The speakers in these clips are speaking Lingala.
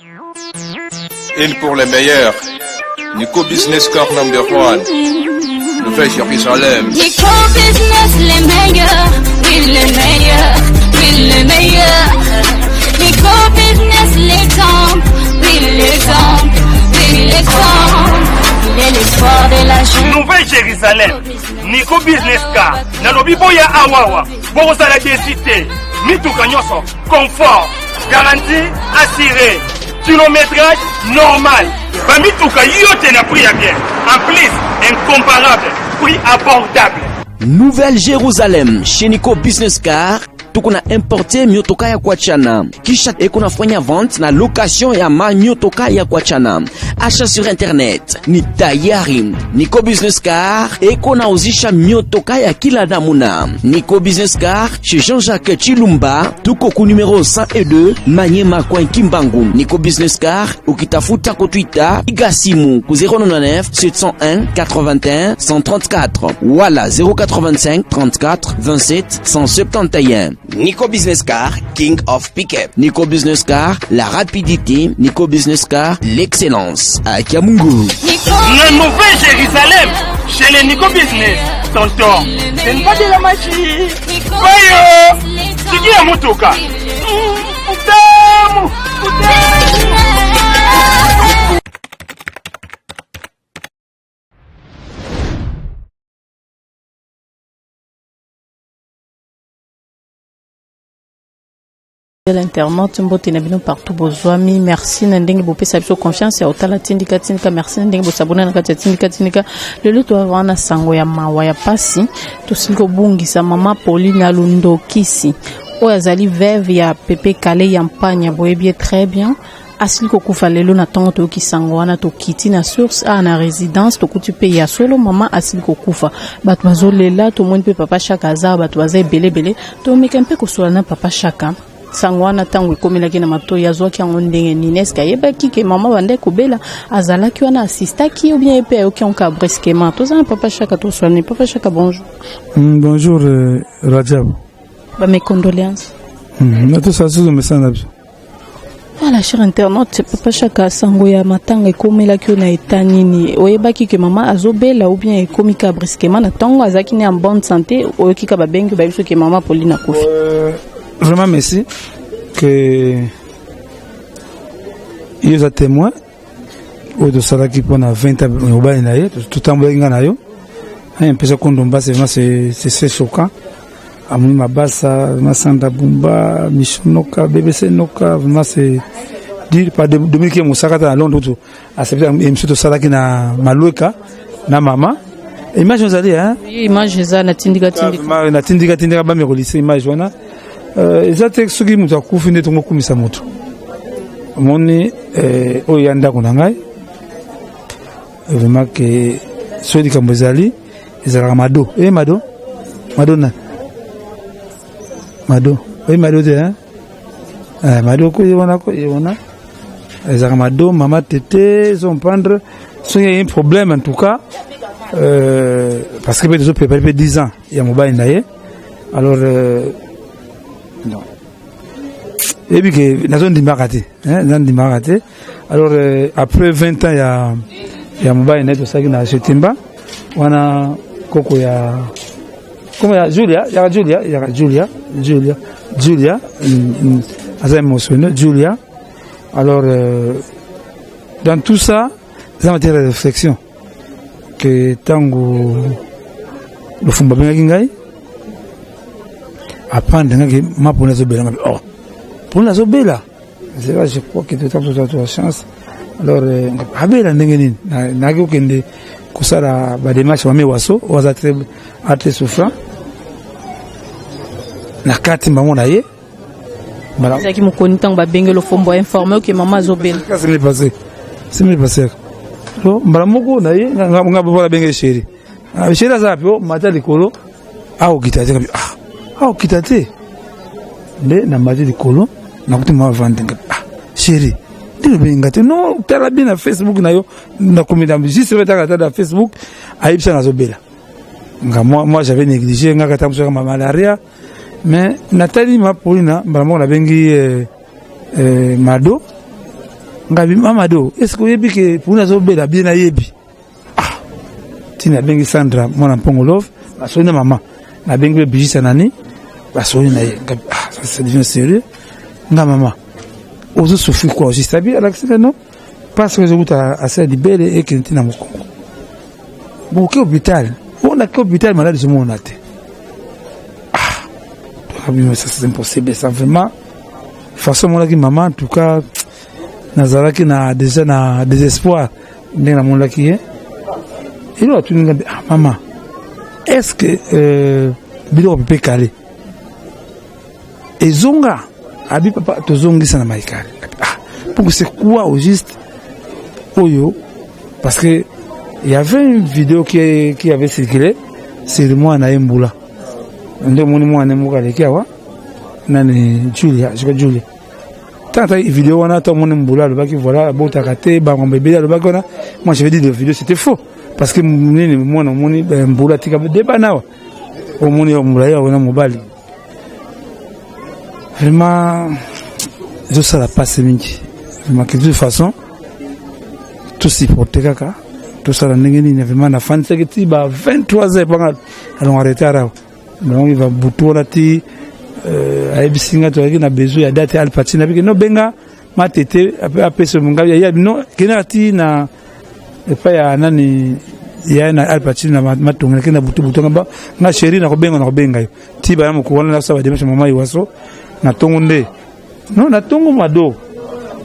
Une pour les meilleurs. Nico Business Car number 1. Nouvelle Jérusalem. Nico Business les meilleurs. Oui les meilleurs. Oui les meilleurs. Nico Business l'exemple. Oui l'exemple. Oui l'exemple. Il est l'espoir de la jeune. Nouvelle Jérusalem. Nico Business Car. Nalobi boya awawa. Boza la cité. Mituka nyoso. Confort. Garantie assurée. Kilométrage normal. Bamituka yote na prix à bien. En plus, incomparable. Prix abordable. Nouvelle Jérusalem chez Nico Business Car. Tukuna importe miotoka ya kuachana. Kisha ekuna fanya vente na location ya miotoka ya kuachana. Achat sur internet ni tayari. Nico Business Car ekuna uzisha miotoka ya kila namuna. Nico Business Car chez Jean-Jacques Chilumba. Tuko ku numéro 102 Manyema kwa Kimbangu. Nico Business Car ukitafuta ku Twitter igasimu ku 099 701 81 134 wala 085 34 27 171. Nico Business Car, King of Pickup. Nico Business Car, la rapidité. Nico Business Car, l'excellence. À Kiamungu. La Nouvelle Jérusalem, chez les Nico Business. Tonton, ce n'est pas de la magie. Voyons, c'est qui a motoka? Utamu, l'internaute mbote na bino partout bozwami merci na ndenge bopesa biso confiance ya otala tindika merci na ndenge bosabona na kati ya tindika lelo to wana sango ya mawa ya pasi tosiko bungisa mama Pauline Alundokisi oyo azali veuve ya Pepe Kale ya Mpanya boyebi très bien asili kokufa lelo na ntongo toyoki sango wana tokiti na source a na résidence tokuti mpe ya solo mama asili kokufa bato bazolela tomoni mpe papa Chaka aza bato baza ebelebele tomeka mpe kosola na papa Chaka sangwana tango ikomelaki na mato yazwaki yango ndenge nini eske ayebaki ke mama bande kobela azalaki wana assistaki ou bien epe ayoki yango brusquement tozana papa Chaka toswani papa Chaka bonjour. Bonjour Rajab. Mes condoléances. Nato sasu mesana. Voilà cher internaute papa Chaka sango ya matanga ikomelaki na état nini oyebaki ke mama azobela ou bien ekomika brusquement na tango azaki ne en bonne santé oyoki ka babengi ba biso ke mama Pauline akufi. Vraiment merci que ils sont témoins de ça qui pendant 20 ans au bas tout en blanc na yo un peu ça kondomba c'est vraiment c'est choquant amuni mabasa masanda bumba mishonoka BBC noka vraiment c'est dire pas de dominique musakata na Londres tout accepter monsieur to sala ki na malueka na mama image vous allez hein image za na tindika ba me relise image wana ezate soki mutu akufi nde tokumisa mutu moni oyo ya ndako na ngai vraiment que soki likambo ezali ezalaka mado mado te mado ko yona ezalaka mado mama tete son prendre soki il y a un problème en tout cas parce que peut être préparer 10 ans il y a mobile na ye alors non. Et puis que la zone d'Imarate, alors après 20 ans il y a mobile net ça qui n'a acheté Timba, on a Coco ya comment Julia assez émotionnel Julia. Alors dans tout ça, ça matière de réflexion que tango le fumba bien kingai apprendre que ma pour les obéla pour les obéla c'est là je crois que tu as la chance alors abela ndengeni na kende kusala ba démarche wa mewaso waza très souffrant na kati mbango na ye bala zaki mukoni tango ba bengelo fombo informer que maman azobela c'est me passé so mbala moko na ye nga bola bengelo chéri chéri azapi mata likolo au kitaje au kitate nde na mata likolo na kuti ma vendre chéri ndibengate no tala bien na Facebook na yo na komida juste betaka ta Facebook aibisa na zobela nga moi j'avais négligé nga kata mso ma malaria mais Nathalie ma Paulina mbala mo na bengi mado ngabi mamado est-ce que yebi que pour nazo bela bien na yebi tina bengi Sandra mwana Mpongolov basoni maman na bengi bijisa nani basoni na ye ça devient sérieux nga maman ozo souffrir quoi aussi sabi à l'accident non parce que je vous à ça di belle et que tina mokongo bon que hôpital on a que hôpital malade je mon até ça c'est impossible ça vraiment façon mon qui maman en tout cas nazaraki na déjà na désespoir ndena mon laki il a tout maman est-ce que bilo peut caler et zonga abi papa to zongi sana maikale pour que c'est quoi au juste oyo parce que il y avait une vidéo qui avait circulé c'est moi na Mbula ndo moni moi na Mbula lekiawa nani Julia je crois Julia tanta vidéo wana to moni Mbula le baki voilà bota kate ba ngombe le baki wana moi je vais dire la vidéo c'était faux parce que nini moi na moni Mbula tika débat nawa au moni Mbula ya wana mobali vraiment je ça la passe mingi mais de toute façon tout s'y porter kaka tout ça ndengeni ni vraiment na fan sekiti ba 23h banga allons arrêter là donc il va butola ti aibisinga to na besoin ya date Al Pacino parce que no benga matete après ce mungabi ya no kenati na epa ya nani ya na Al Pacino na matonga kena butonga ba na chéri na ko benga yo ti ba mo ko wana na saba demeche mama iwaso na tongo nde non na tongo mado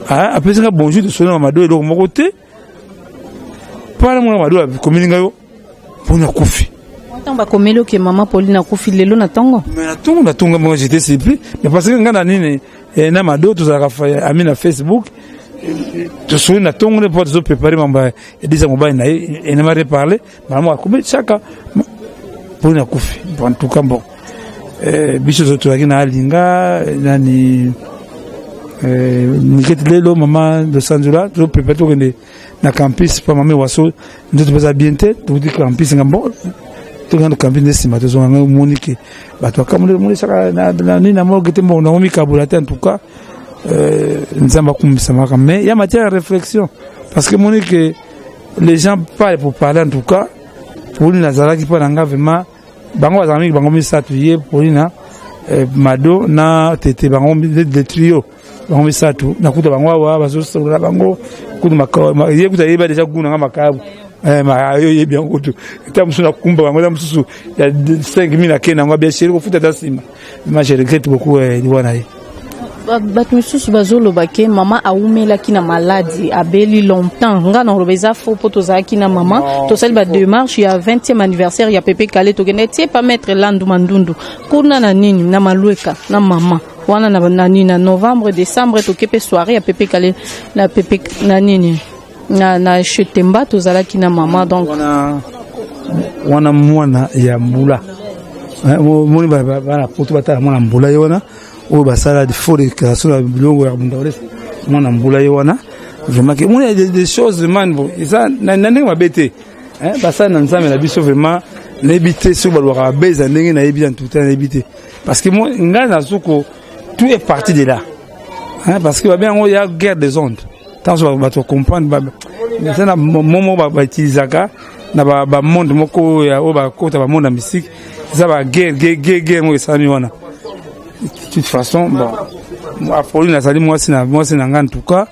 après ça bonjour de sonner mado et donc mon côté para mwana mado komininga yo pona kufi tamba komelo ke mama Pauline kufi lelo na tongo mais na tongo moi j'étais surpris mais parce que ngana nini na mado to za ami na Facebook to sonner na tongo ne pour préparer mamba et déjà mobile na et ne m'a reparlé maman ko chaka pona kufi en tout cas bon biso zoto akina alinga nani mikete lelo maman de Sandra to préparer to na campus pa mama waso ndio tubaza biente to di campus ngambo to ngana campus nesima to zonga monike bato akamule moni saka na nina mo gete mo na mi kabulate en tout cas nzamba kumisa maka mais ya matière à réflexion parce que monique les gens parlent pour parler en tout cas pour une Nazara qui parle en vraiment bango bazami bango mi satuye pour une mado na tete bango de trio bango mi satu na kuta bango wa bazo sola bango kutu makawa ye kuta yeba déjà guna nga makabu ma yo bien kutu tamusu na kumba bango tamusu ya 5000 na kena ngo bien chéri ko futa dasima ma je regrette beaucoup liwana ye bato misusu bazolobake mama aumelaki na maladie abeli longtemps nga na robeza fo po tozalaki na mama tosali ba démarche ya 20e anniversaire ya Pepe Kale tokende tie pas mettre landu mandundu kuna na nini na malueka na mama wana na nini na novembre décembre tokepe soirée ya Pepe Kale na Pepe na nini na chetemba tozalaki na mama donc wana mwana ya Mbula moni ba poto bata mwana Mbula yona o basala de faux déclaration la bilongo ya Bundawles mwana Mbula yona vraiment que moni des choses man ça nande mabete basala na nzambe na biso vraiment n'ébiter sur balwa beza ndenge na yebi en tout temps n'ébiter parce que moi ngana zuko tout est parti de là parce que bien il y a guerre des ondes tant on va comprendre maintenant momo ba utilisaka na ba monde moko ya o ba kota ba monde mystique ça va guerre moi ça mi wana de toute façon bon Apolline nazali moi c'est na en tout cas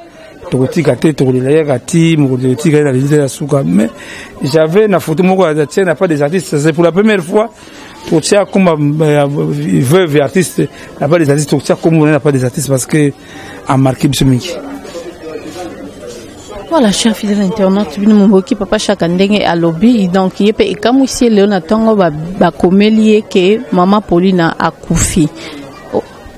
tokotika te tokolela kati mokotika na liste ya suka mais j'avais na photo moko ya tienne n'a pas des artistes c'est pour la première fois pour tia comme veuve artiste n'a pas des artistes pour tia comme on n'a pas des artistes parce que a marqué bisomiki. Voilà, cher fidèle internaute, bino mboki papa chaka ndenge a lobby donc yepe ekamwisi leo na tongo ba komelie ke mama Pauline a kufi.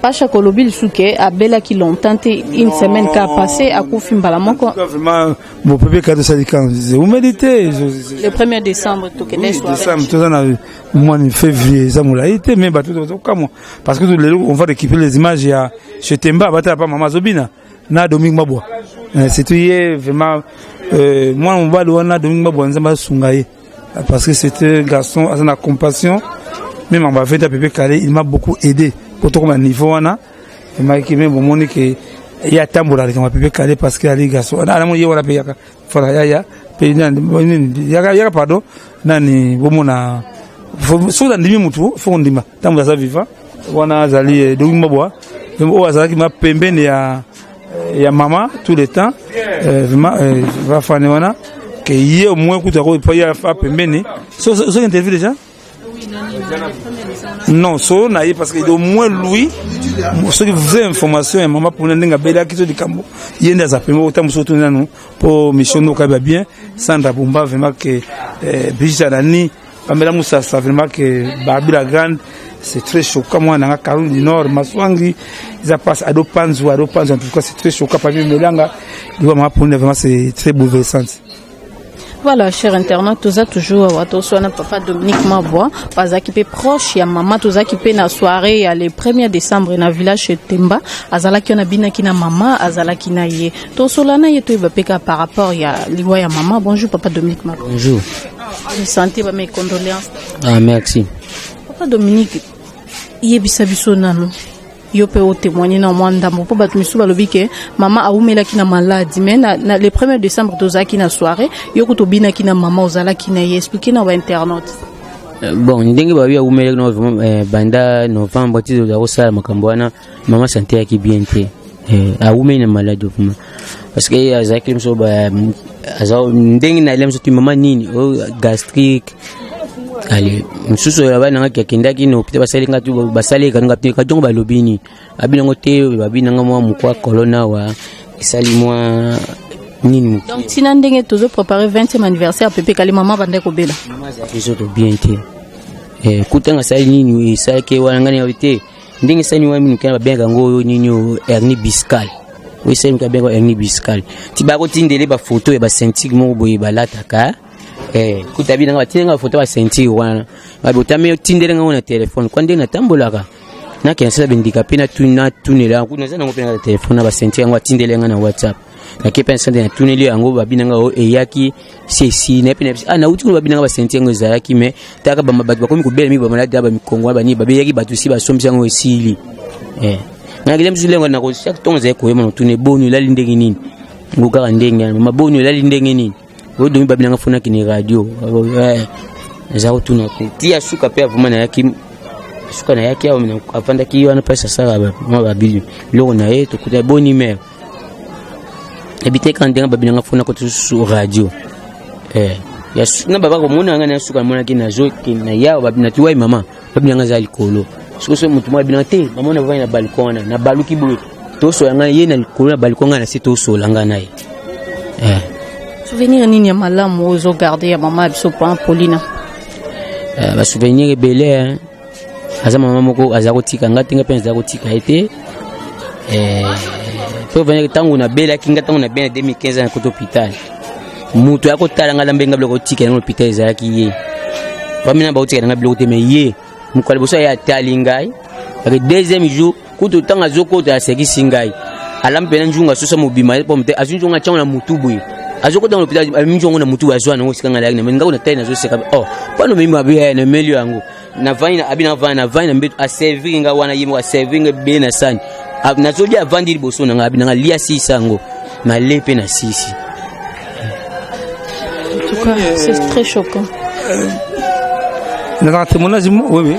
Pacha kolobi suke abela ki longtemps une semaine qu'a passé a kufi mbala moko. Vraiment mon Pepe Kale Sadikan vous méditez le 1er décembre to kende soirée. Décembre tout ça mois de février ça moula été mais bateau comme parce que on va récupérer les images ya chez Temba bata pas mama Zobina na Dominique Mabwa. C'est tout vraiment moi on va le Dominique Mabwa nzamba sungaye parce que c'était un garçon à la compassion même en bas fait à Pepe Kale il m'a beaucoup aidé pour tout comme niveau wana il m'a qui même bon que ya tambola kama pepe kale parce que ali gaso ana mo yewala pe yaka fara ya pe nani yaka pardon nani bomona so da ndimi mutu fo ndima tambola za viva wana azali do mabwa o azali ma pembeni ya mama tout le temps vraiment va fane wana que yé au moins kuta ko pa ya fa pembeni so interview déjà non so na parce que au moins lui ce qui vraie information et maman pour n'enga bela qui so di kambo yenda za pembo tamu so tuna no pour mission no ka bien Sandra Bumba vraiment que Brigitte Nani Pamela Moussa vraiment que Barbara Grande c'est très choquant moi dans Cameroun du Nord Maswangi ça passe à Dopanzo en tout cas c'est très choquant par Melanga vraiment pour vraiment c'est très bouleversant. Voilà, chers internautes, tout ça toujours à papa Dominique Mabois, pas qui est proche, il y a maman, tout ça qui est na soirée, il y a le 1er décembre dans le village chez Temba, azala qui on a bina qui na maman, azala qui na yé. Tout cela na yé tout va par rapport il y a l'igwa ya maman. Bonjour papa Dominique Mabois. Bonjour. Vous sentez mes condoléances. Ah merci. Papa Dominique, yé bisabiso nano. Yo peut témoigner dans moi ndambo po batu misu balobi ke mama aumela kina maladie mais na le 1er décembre toza kina soirée yo ko tobina kina mama ozala kina expliquer na internaute bon ndenge ba ya umela no banda novembre ti do ko sala makambo wana mama santé yaki bien te aumela maladie vraiment parce que azaki mso ba azao ndenge na lemso tu mama nini gastrique ali msusu ya bana ngaki kendaki no pite basali ngatu basali kanga pite kajongo balobini abina ngote babina ngamwa mukwa corona wa isali mwa nini donc tina ndenge tozo préparer 20e anniversaire pepe kali mama bande ko bela mama za kizo to bien te kutanga sali nini isake wana ngani yote ndenge sani wa minu kana benga ngoyo nini hernie discale oui c'est une benga hernie discale tibako tindele ba photo ya ba scientifique mo boye balataka kutabi nanga batinga photo ba sentir wana babotame tindele ngona telefone kwa ndenge natambolaka na kensa bindika pena tunela kuna zana ngopena telefone ba sentir ngwa tindele ngana WhatsApp na kepensa de tuneli yango babinanga o eyaki ceci na pena na uti babinanga ba sentir ngo zayaki me taka ba mabati bakomi kubela mi ba maladi ba mikongwa ba ni ba beyaki batusi ba somisa ngo esili na gele mzulengo na ko chaque temps zay ko yema tune bonu la lindenge nini ngukaka ndenge mabonu la lindenge nini o domi babinanga fona kini radio zao tuna tia suka pe avuma na yaki suka na yaki au mina afanda ki wana pesa sala ba babili loko na yeto kuta boni mer ebite kan denga babinanga fona ko su radio ya na baba ko mona ngana suka mona kina zo kina yao babina tuwai mama babinanga za likolo so mutu mwa binanga te mama na vana balkona na baluki bwe to so yanga yena likolo na balkona na sito so langa naye souvenir nini ya malamu ozo garder ya mama biso pa Paulina ba souvenir belé aza mama moko aza kotika ngati nga penza kotika ete to venir tangu na bela kinga tangu na bela 2015 na koto hôpital mutu yako tala ngala mbenga blo kotika na hôpital za ki ye bamina ba kotika na blo teme ye mukwali bosa ya talingai avec deuxième jour kuto tanga zoko ta seki singai alampena njunga sosa mobima pomte azunjunga changa na mutubu azoko dans l'hôpital minjongo na mutu azwa na osikanga la na ngako na tayi na zo seka pano mimi abia na melio yango na vaina abina vaina vaina mbeto a serving nga wana yimo a serving be na sani na zoli avandi liboso na ngabina nga lia sisango na lepe na sisi en tout cas c'est très choquant na témoignage oui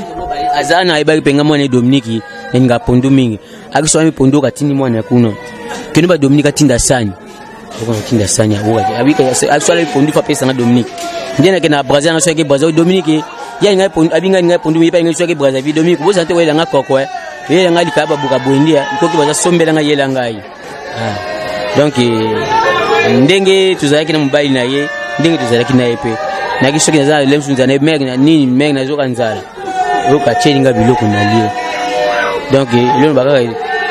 azana iba penga mwana Dominique nga pondu mingi akiso ami pondu katini mwana kuno keno ba Dominique atinda sani okona tinda sani abuka abika aswala pondu fa pesa na Dominique ndena ke na Brazil na soke Brazil Dominique ya nga pondu abinga nga pondu yipa nga soke Brazil vi Dominique bo sante wela nga kokwa yela nga likaba buka bwendia nkoki baza sombela nga yela ngai donc ndenge tuzalaki na mobile na ye ndenge tuzalaki na ye pe na kisoki na za lemsu nzana meg na nini meg na zoka nzala roka cheninga biloko na lié donc le bakaka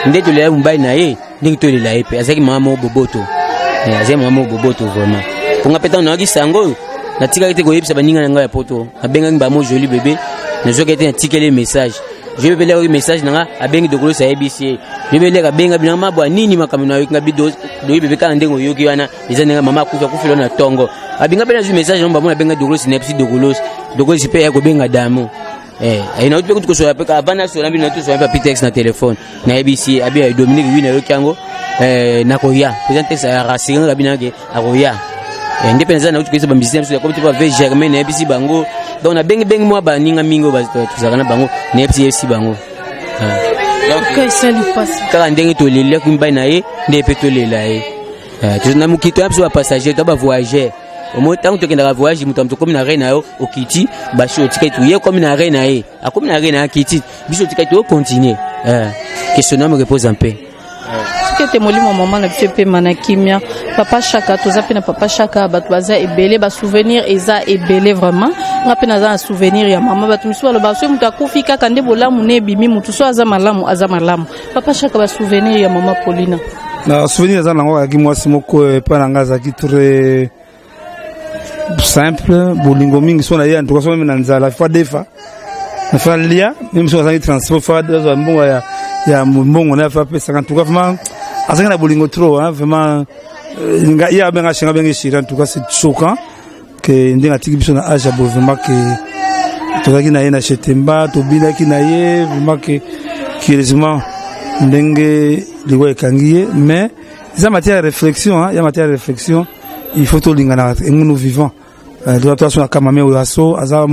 ndeto le mobile na ye ndenge to le la ye pe azaki mama boboto azaki mama boboto vraiment ponga peta na kisango na tika kite ko yebisa baninga na ngai poto abenga ngba mo joli bébé na zoka ete na tikele message je vais le message nanga abengi dokolo sa ABC je vais le abenga bina mabwa nini makamino yoki ngabi do bébé kana ndengo yoki wana izana mama kufa kufilo na tongo abinga bena zu message nomba mona benga dokolo sinepsi dokolo sipe ya ko benga damo ina uti kutuko so yapeka avana so lambi na tu so yapa pitex na telefone na ABC abi ya Dominique wina yoki yango nakoya président texte ya rassurant kabina ke akoya nde penza na utukisa ba business ya comme tu vas ver germain na episi bango donc na bengi moi ba ninga mingo ba tuzaka na bango na episi bango donc ça lui passe kaka ndenge to lelia kumba na ye nde pe to lela ye tu na mukito ya ba passager to ba voyageur au moins tant que tu as voyage mutu comme na reine yo okiti ba shi otika tu ye comme na reine ye akomi na reine akiti biso otika tu continuer questionnement me repose en paix que te molimo maman na pepe manakimia papa chaka toza pe na papa chaka batu baza ebele ba souvenir eza ebele vraiment nga pe na za souvenir ya mama batu misu balo ba so mutu akufika kande bolamu ne bimi mutu so aza malamu papa chaka ba souvenir ya mama Paulina na souvenir za nango ya kimwasi moko pa na ngaza ki très simple bolingo mingi so na ye en tout cas so même na nzala fa defa na fa lia même so za transport fa za mbongo ya mbongo na fa pesa en tout cas vraiment azanga na bolingo trop hein vraiment il y a benga chenga benga shira en tout cas c'est choquant que ndinga tiki biso na âge abo vraiment que tozaki na ye na chetemba to bila ki na ye vraiment que heureusement ndenge liwa ekangiye mais ça matière de réflexion hein il y a matière de réflexion il faut tout lingana nous vivons doit toi sur kama me aso aza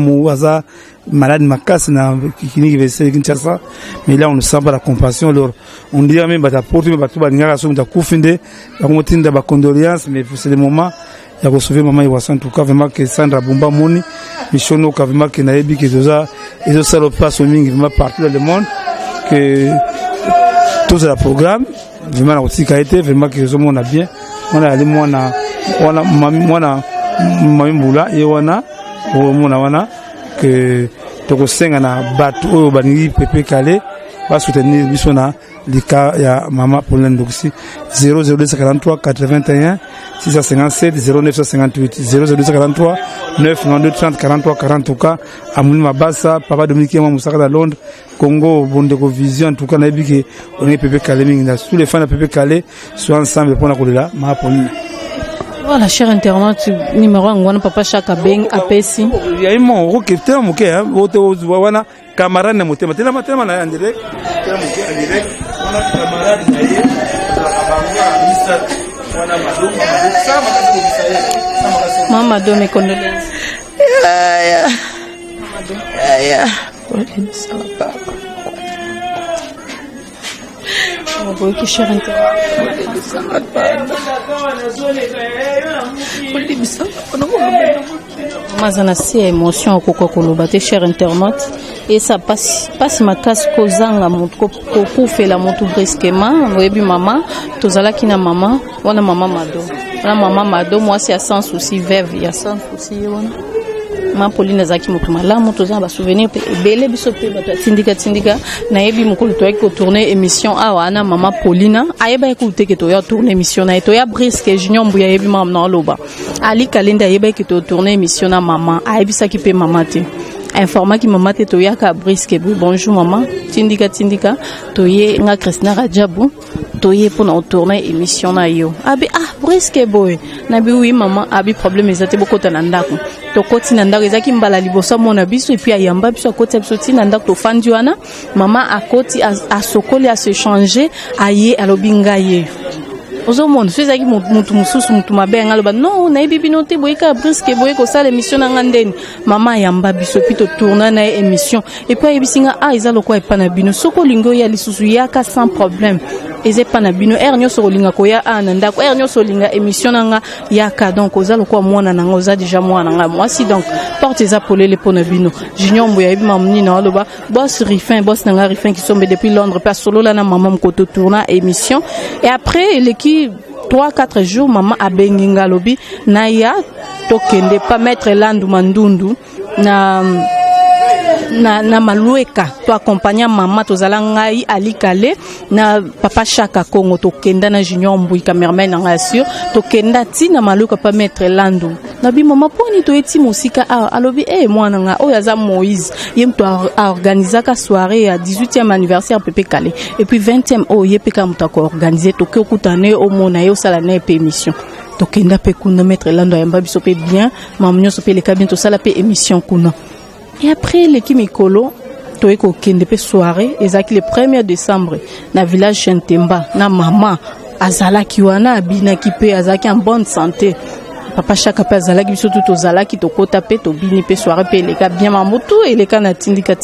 malade makas na clinique VC Kinshasa mais là on ne sent pas la compassion alors on dit même bata porte mais batu balinga so mta kufinde ba komotinda ba condoléances mais c'est le moment ya ko sauver maman Iwasa en tout cas vraiment que Sandra Bumba Moni missiono ka vraiment que na yebi que toza et ça le passe au mingi vraiment partout dans le monde que tout le programme vraiment la aussi qualité vraiment que zo mona bien on a allé mona mami mbula ye wana mona wana que toko senga na batu oyo baningi pepe kale ba soutenir biso na lika ya mama Paulina Ndoksi 00243 81 657 0958 00243 992 30 43 40 tout cas amuli mabasa papa Dominique Mwa Musaka da Londres Congo Bondeko Vision en tout cas na biki on est pepe kale mingi na tous les fans de pepe kale sont ensemble pour na kolela mama Paulina. Voilà, cher internaute, numéro 1, papa Chaka Beng, apesi. Il y a un mot, ok, tu es moqué, hein, wana camarade na moté, matela matela na en direct, tu es moqué en direct, wana camarade na ye, wana Mama do mes condoléances. Ya. Vous qui cher Mazana si émotion kokwa koloba te cher internaute et ça passe ma casse kozanga mutko kufela mutu brusquement webi mama tozala kina mama wana mama mado moi c'est sans souci veuve ya sans souci wana ma Pauline zaki mutu malamu toza ba souvenir pe ebele biso pe bato tindika na yebi mukulu to ko tourner émission awa na mama Paulina ayeba écouter que to ya tourner émission na to ya brisque junior mbuya yebi mam na loba ali kalenda yeba que to tourner émission na mama ayebi saki pe mama te informa ki mama te to ya ka brisque bonjour maman tindika to ye nga Christina Rajabu to ye pour na tourner émission na yo abi brisque boy na bi oui maman abi problème ezate bokota na ndako to koti na ndako ezaki mbala liboso mona biso et puis ayamba biso akoti biso tina ndako to fandi wana mama akoti asokoli a se changer aye alobinga ye ozo monde sezaki mutu mususu mutu mabenga loba non na bibi noté boyeka brisque boyeko sala émission na ngandeni mama ayamba biso puis to tourner na émission et puis ayebisinga eza lokwa epana bino soko lingo ya lisusu yaka sans problème eze pana bino nyoso linga ko ya na ndako nyoso linga émission nanga yaka donc oza lokwa mwana nanga oza déjà mwana nga moi si donc porte eza polele pona bino junior mboya yebi mamni na loba boss nanga Rifin qui sombe depuis Londres pas solo là na maman mkoto tourna émission et après l'équipe 3-4 jours maman abenginga lobi na ya tokende pas mettre landu mandundu na malueka to accompagner maman tozala ngai alikale na papa Chaka Kongo to kenda na junior mbui cameraman nga sûr to kenda ti na malueka pa mettre landu na bi maman poni to eti musika alobi mwana nga oyaza Moïse yem to organiser ka soirée à 18e anniversaire pepe kale et puis 20e yepeka mutako organiser to kokutane o mona yo sala na émission to kenda pe kuna mettre landu yamba biso pe bien maman nyoso pe le cabine to sala pe émission kuna. Et après l'équipe Mikolo, toeko kende pe soirée, ezaki le 1er décembre na village Chentemba na mama azalaki wana abinaki mpe azalaki en bonne santé. Papa Chaka pe azalaki biso tout ozalaki tokota pe tobini pe soirée pe eleka bien mamutu eleka na tindika.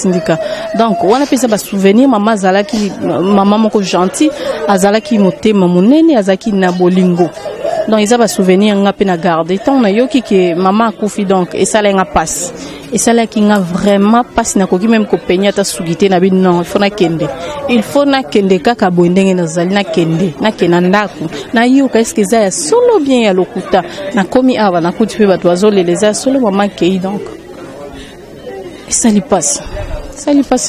Donc wana pe ça ba souvenir mama azalaki mama moko gentil azalaki motema monene azalaki na bolingo. Donc ils ba souvenir nga pe na garder tant na yoki ke mama akufi donc et ça nga passe. Et ça là qui nga vraiment passe na koki même ko penya ta sugité na bi non il faut na kende kaka boindenge na zali na kende na kenandaku na yoka est-ce que ça ya solo bien ya lokuta na komi ava na kuti pe bato azoleleza solo mama kei donc et ça lui passe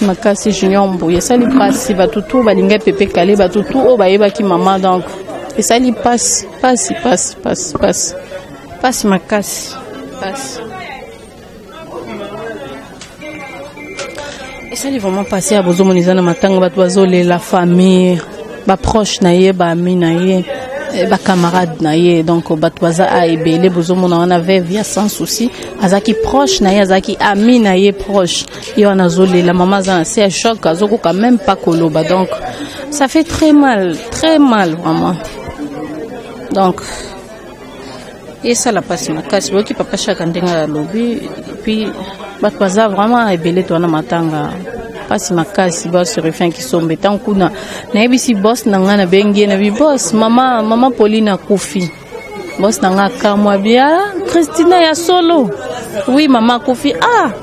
makasi junior mbuye ça lui passe batutu balinga pepe kale batutu o bayeba ki mama donc et ça lui passe makasi passe. Et ça lui vraiment passé à bozo monizana matanga batwazo la famille ba proche na ye ba ami na ye ba camarade na ye donc batwaza a ebele bozo mona on avait via sans souci azaki proche na ye azaki ami na ye proche yo anazole la maman za c'est un choc azoko quand même pas koloba donc ça fait très mal vraiment donc et ça la passe makasi boki papa Chaka ndenga lobby puis batwaza vraiment ebele to na matanga pasi makasi ba se refin ki sombe tant kuna na ebisi boss na ngana bengi na bi boss mama Pauline akufi boss na nga kamwa bia Christina ya solo oui mama akufi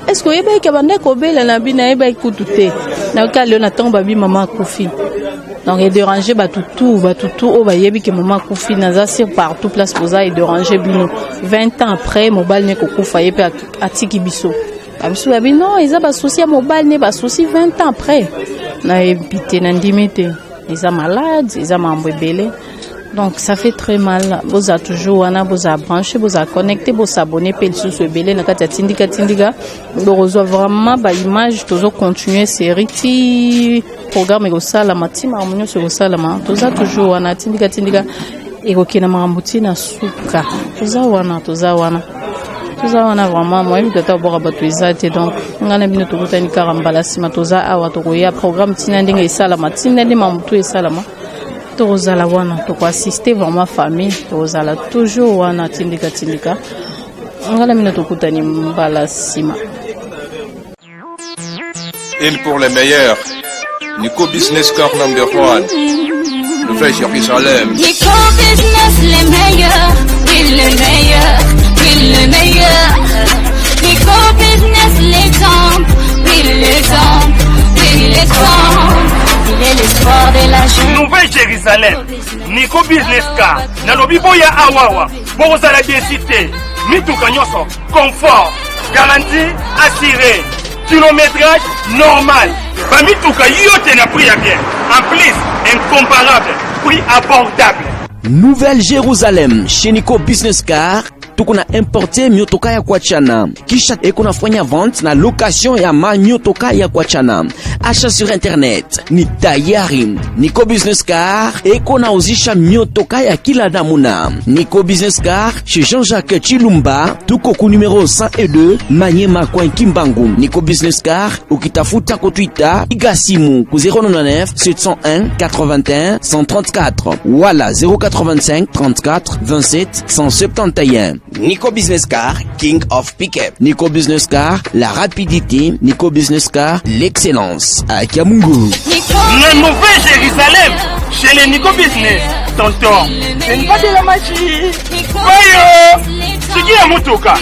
est-ce que eba ke bande ko bela na bi na eba ikutute na ka le na tomba bi mama akufi donc il déranger batutu o ba yebi ke mama akufi na za sur partout place posa et déranger bino 20 ans après mobile ne ko kufa yepe atiki biso abiso babi non ils ba souci à mobile ne ba souci 20 ans après na epité na ndimité ils a malade ils a mambebele donc ça fait très mal vous a toujours wana vous a branché vous a connecté vous s'abonner pe sous ce belé na kata tindika donc reçoit vraiment ba image toujours continuer série ti programme ko sala matima amunyo sur sala ma toza toujours wana tindika et kokina marambuti na suka toza wana vraiment moi je dois avoir batuizate donc ngana bino tokutani karambala sima toza awa tokoya programme tina ndenge esala matina ndi mamutu esala ma tozala wana toko assister vraiment famille tozala toujours wana tindika ngana bino tokutani mbala sima. Il pour les meilleurs Nico Business Car number 1 le fait Cheikh Salem Nico Business les meilleurs le meilleur Nico Business l'exemple il est l'espoir de la jeune Nouvelle Jérusalem Nico Business Car nalobi boya awawa bozala bien cité mituka nyoso confort garantie assurée kilométrage normal bamituka yote na prix ya bien en plus incomparable prix abordable. Nouvelle Jérusalem chez Nico Business Car tukuna importe miotoka ya kuachana kisha ekuna fanya vente na location ya miotoka ya kuachana. Achat sur internet ni tayari. Nico Business Car ekuna uzisha miotoka ya kila namuna. Nico Business Car chez Jean-Jacques Chilumba tuko ku numero 102 Manyema kwa Kimbangu. Nico Business Car ukitafuta ko Twitter igasimu ku 099 701 81 134 wala 085 34 27 171. Nico Business Car, King of Pickup. Nico Business Car, la rapidité. Nico Business Car, l'excellence. À Kiamungu. Le mauvais Jérusalem, chez les Nico Business. Tonton, c'est pas de la magie. Voyons, c'est qui a motoka?